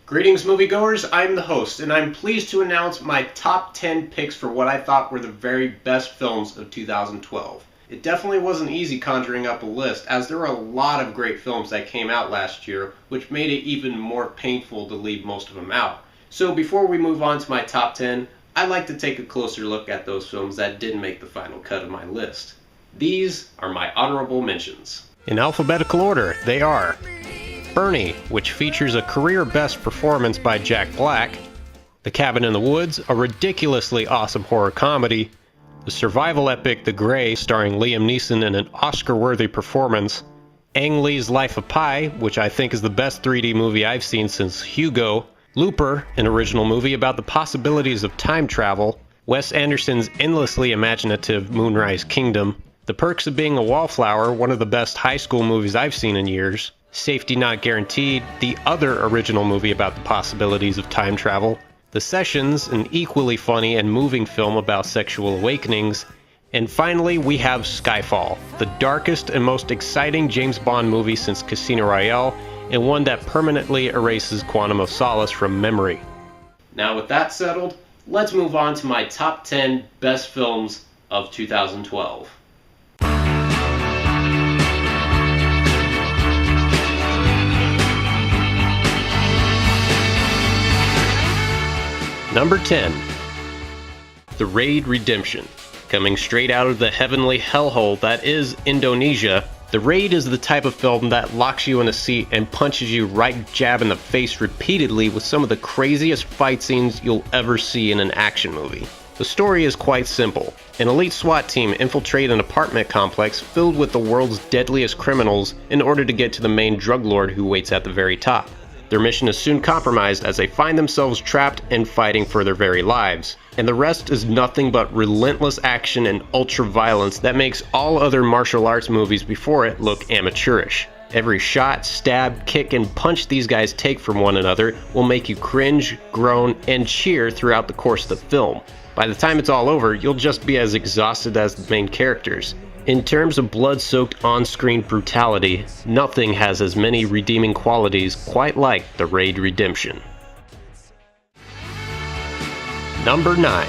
Greetings, moviegoers. I'm the host, and I'm pleased to announce my top 10 picks for what I thought were the very best films of 2012. It definitely wasn't easy conjuring up a list, as there were a lot of great films that came out last year, which made it even more painful to leave most of them out. So before we move on to my top 10, I'd like to take a closer look at those films that didn't make the final cut of my list. These are my honorable mentions. In alphabetical order, they are Bernie, which features a career-best performance by Jack Black; The Cabin in the Woods, a ridiculously awesome horror comedy; the survival epic The Grey, starring Liam Neeson in an Oscar-worthy performance; Ang Lee's Life of Pi, which I think is the best 3D movie I've seen since Hugo; Looper, an original movie about the possibilities of time travel; Wes Anderson's endlessly imaginative Moonrise Kingdom; The Perks of Being a Wallflower, one of the best high school movies I've seen in years; Safety Not Guaranteed, the other original movie about the possibilities of time travel; The Sessions, an equally funny and moving film about sexual awakenings; and finally we have Skyfall, the darkest and most exciting James Bond movie since Casino Royale, and one that permanently erases Quantum of Solace from memory. Now with that settled, let's move on to my top 10 best films of 2012. Number 10. The Raid Redemption. Coming straight out of the heavenly hellhole that is Indonesia, The Raid is the type of film that locks you in a seat and punches you right jab in the face repeatedly with some of the craziest fight scenes you'll ever see in an action movie. The story is quite simple. An elite SWAT team infiltrate an apartment complex filled with the world's deadliest criminals in order to get to the main drug lord who waits at the very top. Their mission is soon compromised as they find themselves trapped and fighting for their very lives. And the rest is nothing but relentless action and ultra-violence that makes all other martial arts movies before it look amateurish. Every shot, stab, kick, and punch these guys take from one another will make you cringe, groan, and cheer throughout the course of the film. By the time it's all over, you'll just be as exhausted as the main characters. In terms of blood-soaked on-screen brutality, nothing has as many redeeming qualities quite like The Raid Redemption. Number 9.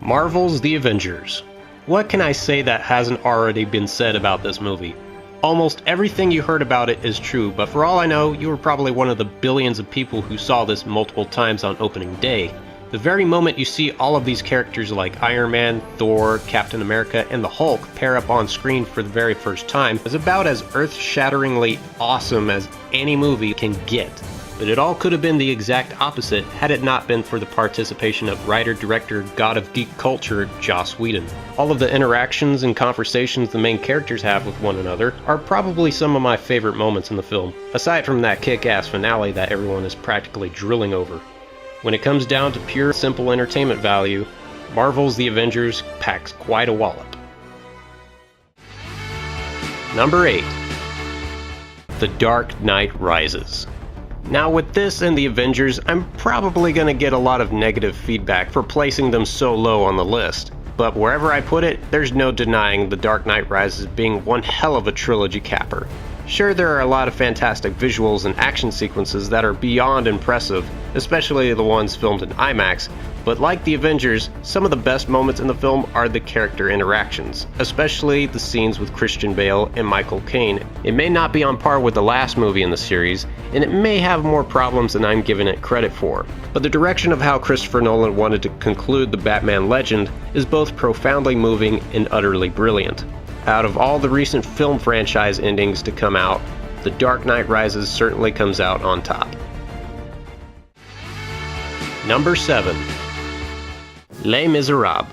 Marvel's The Avengers. What can I say that hasn't already been said about this movie? Almost everything you heard about it is true, but for all I know, you were probably one of the billions of people who saw this multiple times on opening day. The very moment you see all of these characters like Iron Man, Thor, Captain America, and the Hulk pair up on screen for the very first time is about as earth-shatteringly awesome as any movie can get. But it all could have been the exact opposite had it not been for the participation of writer-director God of Geek Culture, Joss Whedon. All of the interactions and conversations the main characters have with one another are probably some of my favorite moments in the film, aside from that kick-ass finale that everyone is practically drilling over. When it comes down to pure, simple entertainment value, Marvel's The Avengers packs quite a wallop. Number 8. The Dark Knight Rises. Now with this and The Avengers, I'm probably going to get a lot of negative feedback for placing them so low on the list. But wherever I put it, there's no denying The Dark Knight Rises being one hell of a trilogy capper. Sure, there are a lot of fantastic visuals and action sequences that are beyond impressive, especially the ones filmed in IMAX, but like The Avengers, some of the best moments in the film are the character interactions, especially the scenes with Christian Bale and Michael Caine. It may not be on par with the last movie in the series, and it may have more problems than I'm giving it credit for, but the direction of how Christopher Nolan wanted to conclude the Batman legend is both profoundly moving and utterly brilliant. Out of all the recent film franchise endings to come out, The Dark Knight Rises certainly comes out on top. Number 7. Les Miserables.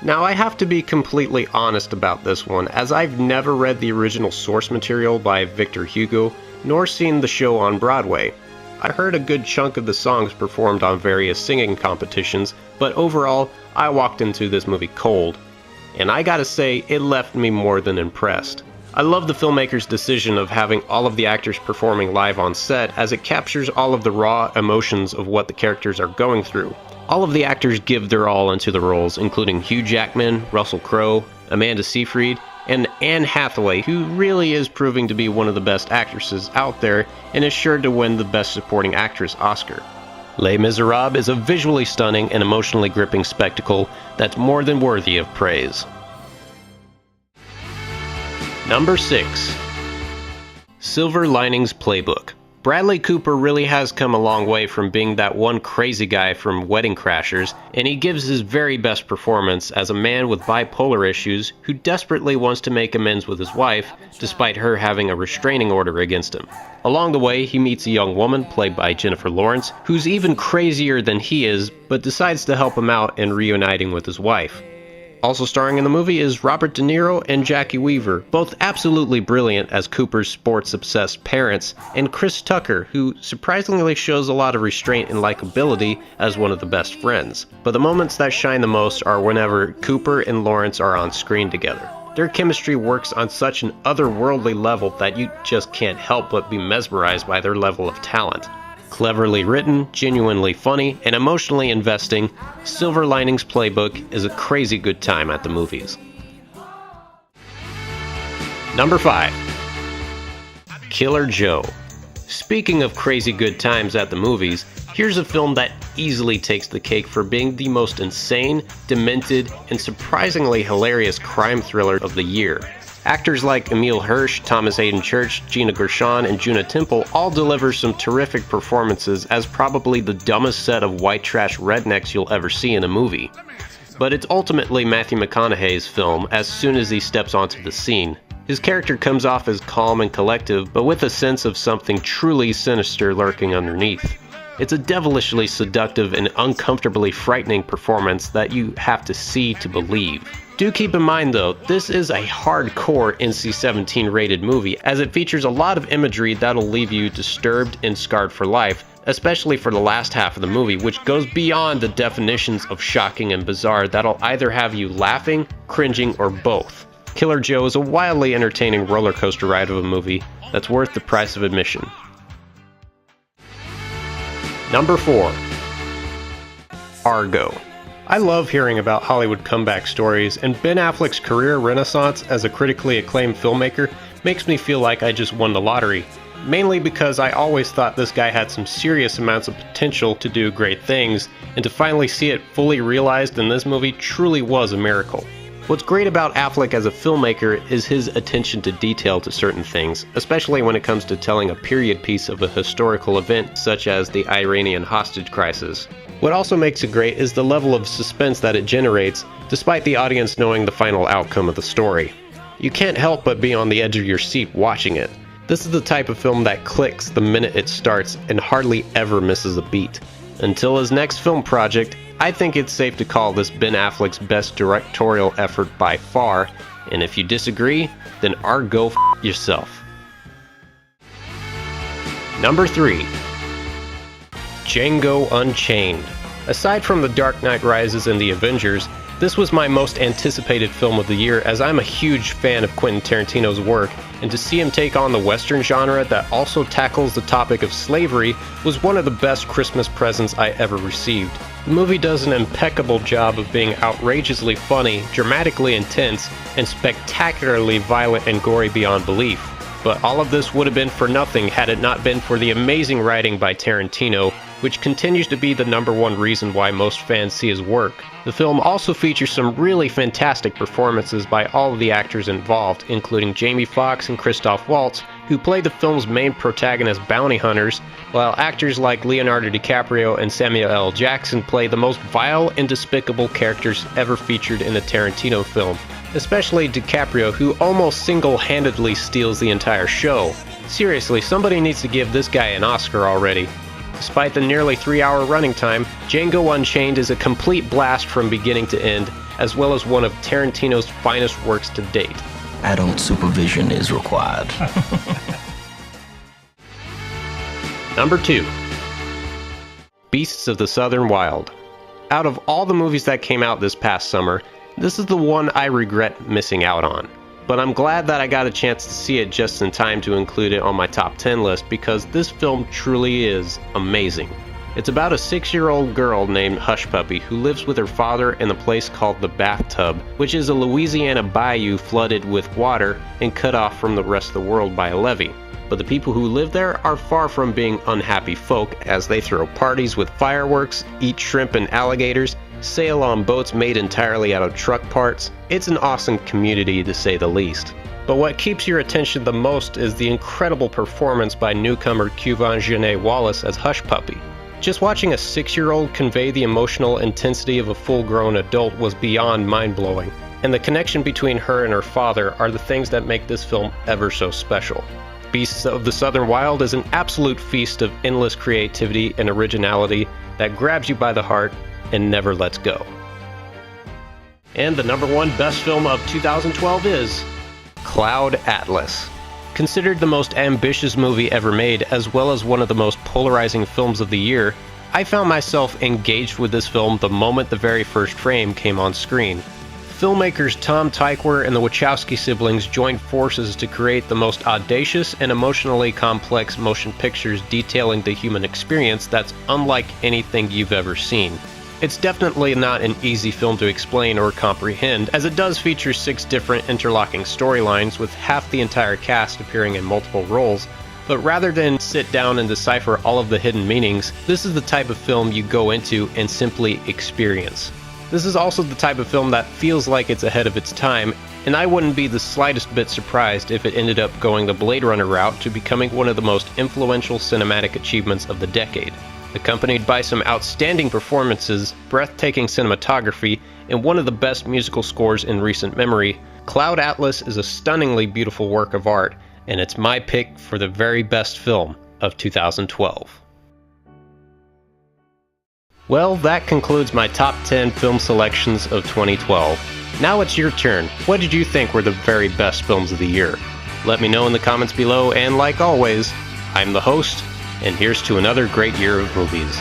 Now I have to be completely honest about this one, as I've never read the original source material by Victor Hugo, nor seen the show on Broadway. I heard a good chunk of the songs performed on various singing competitions, but overall, I walked into this movie cold. And I gotta say, it left me more than impressed. I love the filmmaker's decision of having all of the actors performing live on set, as it captures all of the raw emotions of what the characters are going through. All of the actors give their all into the roles, including Hugh Jackman, Russell Crowe, Amanda Seyfried, and Anne Hathaway, who really is proving to be one of the best actresses out there and is sure to win the Best Supporting Actress Oscar. Les Miserables is a visually stunning and emotionally gripping spectacle that's more than worthy of praise. Number 6. Silver Linings Playbook. Bradley Cooper really has come a long way from being that one crazy guy from Wedding Crashers, and he gives his very best performance as a man with bipolar issues who desperately wants to make amends with his wife, despite her having a restraining order against him. Along the way, he meets a young woman, played by Jennifer Lawrence, who's even crazier than he is, but decides to help him out in reuniting with his wife. Also starring in the movie is Robert De Niro and Jackie Weaver, both absolutely brilliant as Cooper's sports-obsessed parents, and Chris Tucker, who surprisingly shows a lot of restraint and likability as one of the best friends. But the moments that shine the most are whenever Cooper and Lawrence are on screen together. Their chemistry works on such an otherworldly level that you just can't help but be mesmerized by their level of talent. Cleverly written, genuinely funny, and emotionally investing, Silver Linings Playbook is a crazy good time at the movies. Number 5. Killer Joe. Speaking of crazy good times at the movies, here's a film that easily takes the cake for being the most insane, demented, and surprisingly hilarious crime thriller of the year. Actors like Emile Hirsch, Thomas Hayden Church, Gina Gershon, and Juna Temple all deliver some terrific performances as probably the dumbest set of white trash rednecks you'll ever see in a movie. But it's ultimately Matthew McConaughey's film as soon as he steps onto the scene. His character comes off as calm and collective, but with a sense of something truly sinister lurking underneath. It's a devilishly seductive and uncomfortably frightening performance that you have to see to believe. Do keep in mind though, this is a hardcore NC-17 rated movie, as it features a lot of imagery that'll leave you disturbed and scarred for life, especially for the last half of the movie, which goes beyond the definitions of shocking and bizarre that'll either have you laughing, cringing, or both. Killer Joe is a wildly entertaining roller coaster ride of a movie that's worth the price of admission. Number 4. Argo. I love hearing about Hollywood comeback stories, and Ben Affleck's career renaissance as a critically acclaimed filmmaker makes me feel like I just won the lottery. Mainly because I always thought this guy had some serious amounts of potential to do great things, and to finally see it fully realized in this movie truly was a miracle. What's great about Affleck as a filmmaker is his attention to detail to certain things, especially when it comes to telling a period piece of a historical event such as the Iranian hostage crisis. What also makes it great is the level of suspense that it generates, despite the audience knowing the final outcome of the story. You can't help but be on the edge of your seat watching it. This is the type of film that clicks the minute it starts and hardly ever misses a beat. Until his next film project, I think it's safe to call this Ben Affleck's best directorial effort by far, and if you disagree, then go yourself. Number 3. Django Unchained. Aside from The Dark Knight Rises and The Avengers, this was my most anticipated film of the year, as I'm a huge fan of Quentin Tarantino's work, and to see him take on the Western genre that also tackles the topic of slavery was one of the best Christmas presents I ever received. The movie does an impeccable job of being outrageously funny, dramatically intense, and spectacularly violent and gory beyond belief. But all of this would have been for nothing had it not been for the amazing writing by Tarantino, which continues to be the #1 reason why most fans see his work. The film also features some really fantastic performances by all of the actors involved, including Jamie Foxx and Christoph Waltz, who play the film's main protagonist bounty hunters, while actors like Leonardo DiCaprio and Samuel L. Jackson play the most vile and despicable characters ever featured in a Tarantino film, especially DiCaprio, who almost single-handedly steals the entire show. Seriously, somebody needs to give this guy an Oscar already. Despite the nearly 3-hour running time, Django Unchained is a complete blast from beginning to end, as well as one of Tarantino's finest works to date. Adult supervision is required. Number 2. Beasts of the Southern Wild. Out of all the movies that came out this past summer, this is the one I regret missing out on. But I'm glad that I got a chance to see it just in time to include it on my top 10 list, because this film truly is amazing. It's about a 6-year-old girl named Hushpuppi who lives with her father in a place called the Bathtub, which is a Louisiana bayou flooded with water and cut off from the rest of the world by a levee. But the people who live there are far from being unhappy folk, as they throw parties with fireworks, eat shrimp and alligators, sail on boats made entirely out of truck parts. It's an awesome community, to say the least. But what keeps your attention the most is the incredible performance by newcomer Quvenzhané Wallis as Hushpuppi. Just watching a 6-year-old convey the emotional intensity of a full-grown adult was beyond mind-blowing, and the connection between her and her father are the things that make this film ever so special. Beasts of the Southern Wild is an absolute feast of endless creativity and originality that grabs you by the heart and never lets go. And the number one best film of 2012 is Cloud Atlas. Considered the most ambitious movie ever made, as well as one of the most polarizing films of the year, I found myself engaged with this film the moment the very first frame came on screen. Filmmakers Tom Tykwer and the Wachowski siblings joined forces to create the most audacious and emotionally complex motion pictures detailing the human experience that's unlike anything you've ever seen. It's definitely not an easy film to explain or comprehend, as it does feature 6 different interlocking storylines with half the entire cast appearing in multiple roles, but rather than sit down and decipher all of the hidden meanings, this is the type of film you go into and simply experience. This is also the type of film that feels like it's ahead of its time, and I wouldn't be the slightest bit surprised if it ended up going the Blade Runner route to becoming one of the most influential cinematic achievements of the decade. Accompanied by some outstanding performances, breathtaking cinematography, and one of the best musical scores in recent memory, Cloud Atlas is a stunningly beautiful work of art, and it's my pick for the very best film of 2012. Well, that concludes my top 10 film selections of 2012. Now it's your turn. What did you think were the very best films of the year? Let me know in the comments below, and like always, I'm the host, and here's to another great year of movies.